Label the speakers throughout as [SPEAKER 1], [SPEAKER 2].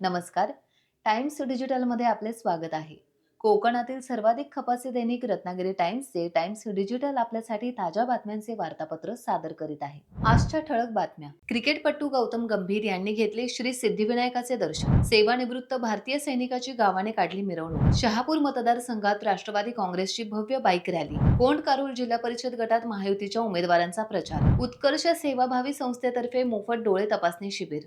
[SPEAKER 1] नमस्कार. टाइम्स डिजिटलमध्ये आपले स्वागत आहे. कोकणातील सर्वाधिक खपाचे दैनिक रत्नागिरी टाइम्सचे टाइम्स डिजिटल आपल्यासाठी ताज्या बातम्यांचे वार्तापत्र सादर करीत आहे. आजच्या ठळक बातम्या. क्रिकेटपटू गौतम गंभीर यांनी घेतले श्री सिद्धिविनायकाचे दर्शन. सेवानिवृत्त भारतीय सैनिकाची गावाने काढली मिरवणूक. शहापूर मतदारसंघात राष्ट्रवादी काँग्रेसची भव्य बाईक रॅली. कोंड कारुळ जिल्हा परिषद गटात महायुतीच्या उमेदवारांचा प्रचार. उत्कर्ष सेवाभावी संस्थेतर्फे मोफत डोळे तपासणी शिबिर.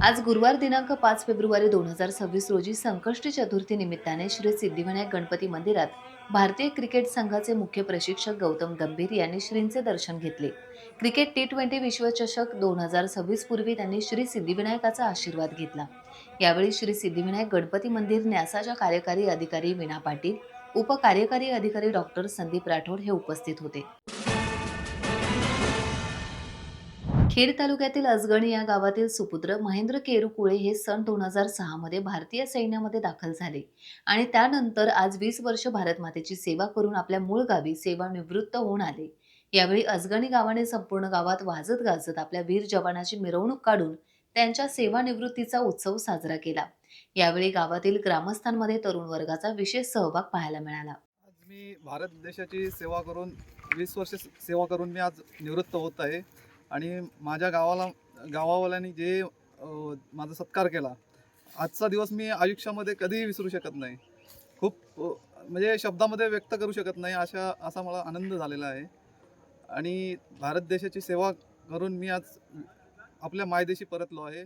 [SPEAKER 1] आज गुरुवार दिनांक 5 फेब्रुवारी 2026 रोजी संकष्टी चतुर्थी निमित्ताने श्री सिद्धिविनायक गणपती मंदिरात भारतीय क्रिकेट संघाचे मुख्य प्रशिक्षक गौतम गंभीर यांनी श्रींचे दर्शन घेतले. क्रिकेट T20 विश्वचषक 2026 पूर्वी त्यांनी श्री सिद्धिविनायकाचा आशीर्वाद घेतला. यावेळी श्री सिद्धिविनायक गणपती मंदिर न्यासाच्या कार्यकारी अधिकारी वीणा पाटील, उपकार्यकारी अधिकारी डॉक्टर संदीप राठोड हे उपस्थित होते. खेड तालुक्यातील अजगणी या गावातील सुपुत्र महेंद्र केरुकुळे हे सन 2006 मध्ये भारतीय सैन्यामध्ये दाखल झाले आणि त्यानंतर आज 20 वर्ष भारतमातेची सेवा करून आपल्या मूळ गावी सेवानिवृत्त होऊन आले. यावेळी अजगणी गावाने संपूर्ण गावात वाजत गाजत आपल्या वीर जवानाची मिरवणूक काढून त्यांच्या सेवानिवृत्तीचा उत्सव साजरा केला. यावेळी गावातील ग्रामस्थांमध्ये तरुण वर्गाचा विशेष सहभाग पाहायला मिळाला.
[SPEAKER 2] आज मी भारत देशाची सेवा करून 20 वर्ष सेवा करून मी आज निवृत्त होत आहे आणि माझ्या गावावाल्यांनी जे माझा सत्कार केला, आजचा दिवस मी आयुष्यामध्ये कधीही विसरू शकत नाही. खूप म्हणजे शब्दामध्ये व्यक्त करू शकत नाही असा मला आनंद झालेला आहे. आणि भारत देशाची सेवा करून मी आज आपल्या मायदेशी परतलो आहे.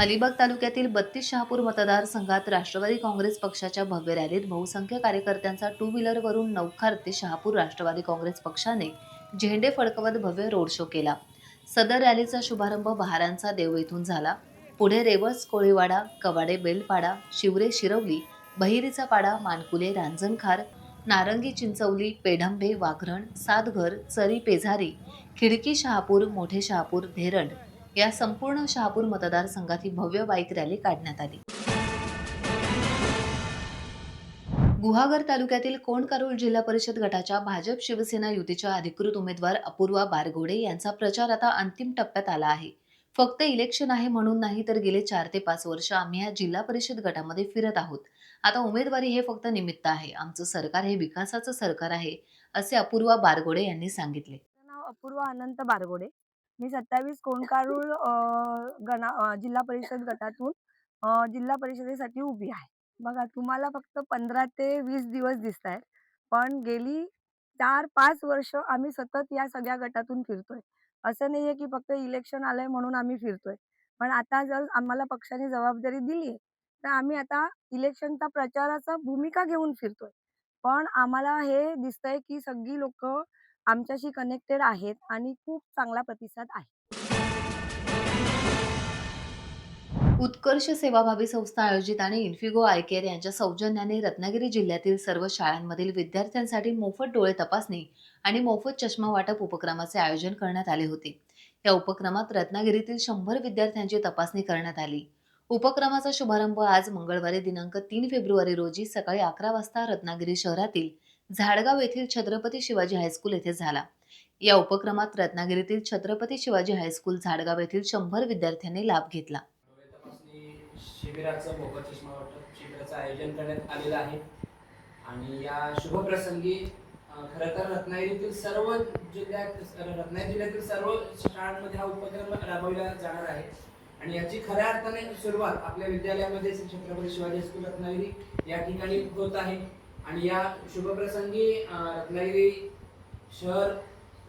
[SPEAKER 1] अलिबाग तालुक्यातील 32 शहापूर मतदारसंघात राष्ट्रवादी काँग्रेस पक्षाच्या भव्य रॅलीत बहुसंख्य कार्यकर्त्यांचा टू व्हीलरवरून नौखार ते शहापूर राष्ट्रवादी काँग्रेस पक्षाने झेंडे फडकवत भव्य रोड शो केला. सदर रॅलीचा शुभारंभ बहारांचा देव येथून झाला. पुढे रेवस कोळीवाडा, कवाडे बेलपाडा, शिवरे शिरवली, बहिरीचा पाडा, मानकुले, रांजणखार, नारंगी चिंचवली, पेढंबे, वाघरण, सातघर, चरी पेझारी, खिडकी शहापूर, मोठे शहापूर, धेरंड या संपूर्ण शहापूर मतदारसंघात ही भव्य बाईक रॅली काढण्यात आली. गुहागर तालुक्यातील कोंड कारुळ जिल्हा परिषद गटाच्या भाजप शिवसेना युतीच्या अधिकृत उमेदवार अपूर्वा बारगोडे यांचा प्रचार आता अंतिम टप्प्यात आला आहे. फक्त इलेक्शन आहे म्हणून नाही तर गेले 4 ते 5 वर्ष आम्ही या जिल्हा परिषद गटामध्ये फिरत आहोत. आता उमेदवारी हे फक्त निमित्त आहे. आमचं सरकार हे विकासाचं सरकार आहे, असे अपूर्वा बारगोडे यांनी सांगितले.
[SPEAKER 3] नाव अपूर्वा अनंत बारगोडे. मी 27 कोंडकारूळ जिल्हा परिषद गटातून जिल्हा परिषदेसाठी उभी आहे. बघा, तुम्हाला फक्त 15 ते 20 दिवस दिसत आहेत, पण गेली 4-5 वर्ष आम्ही सतत या सगळ्या गटातून फिरतोय. असं नाहीये की फक्त इलेक्शन आलंय म्हणून आम्ही फिरतोय. पण आता जर आम्हाला पक्षाने जबाबदारी दिली आहे, तर आम्ही आता इलेक्शनचा प्रचाराचा भूमिका घेऊन फिरतोय. पण आम्हाला हे दिसतंय की सगळी लोकं आमच्याशी कनेक्टेड आहेत आणि खूप चांगला प्रतिसाद आहे.
[SPEAKER 1] उत्कर्ष सेवाभावी संस्था आयोजित आणि इन्फिगो आय केअर यांच्या सौजन्याने रत्नागिरी जिल्ह्यातील सर्व शाळांमधील विद्यार्थ्यांसाठी मोफत डोळे तपासणी आणि मोफत चष्मा वाटप उपक्रमाचे आयोजन करण्यात आले होते. या उपक्रमात रत्नागिरीतील 100 विद्यार्थ्यांची तपासणी करण्यात आली. उपक्रमाचा शुभारंभ आज मंगळवारी दिनांक 3 फेब्रुवारी रोजी सकाळी 11 वाजता रत्नागिरी शहरातील झाडगाव येथील छत्रपती शिवाजी हायस्कूल येथे झाला. या उपक्रमात रत्नागिरीतील छत्रपती शिवाजी हायस्कूल झाडगाव येथील 100 विद्यार्थ्यांनी लाभ घेतला.
[SPEAKER 4] शिबिराचं मोफत चष्मा वाटप शिबिराचं आयोजन करण्यात आलेलं आहे आणि या शुभप्रसंगी खरं तर रत्नागिरीतील सर्व जिल्ह्यातील सर्व शाळांमध्ये हा उपक्रम राबवला जाणार आहे आणि याची खऱ्या अर्थाने सुरुवात आपल्या विद्यालयामध्ये छत्रपती शिवाजी हायस्कूल रत्नागिरी या ठिकाणी होत आहे. आणि या शुभप्रसंगी रत्नागिरी शहर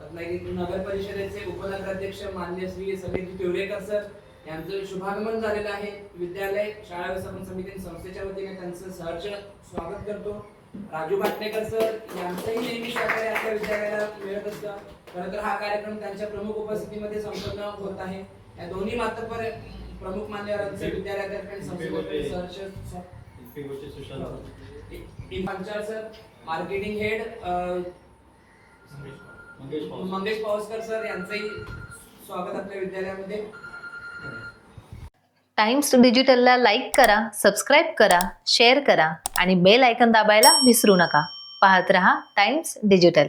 [SPEAKER 4] रत्नागिरी नगर परिषदेचे उपनगराध्यक्ष माननीय श्री समीर तिवरेकर सर यांचं शुभागमन झालेलं आहे. विद्यालय शाळा व्यवस्थापन समिती संस्थेच्या वतीने त्यांचं सहर्ष स्वागत करतो. राजू भाटणेकर सर यांचंही नेहमी सहकार्य आपल्या विद्यालयाला मिळत असतं. खरं तर हा कार्यक्रम त्यांच्या प्रमुख उपस्थितीमध्ये संपन्न होत आहे. या दोन्ही मातब्बर प्रमुख मान्यवरांचे विद्यालयातर्फे सहर्ष Panchal sir, marketing head Mangesh Pavaskar sir यांचंही स्वागत आपल्या विद्यालयामध्ये.
[SPEAKER 1] टाइम्स डिजिटलला लाईक करा, सबस्क्राईब करा, शेअर करा आणि बेल आयकॉन दाबायला विसरू नका. पाहत रहा टाइम्स डिजिटल.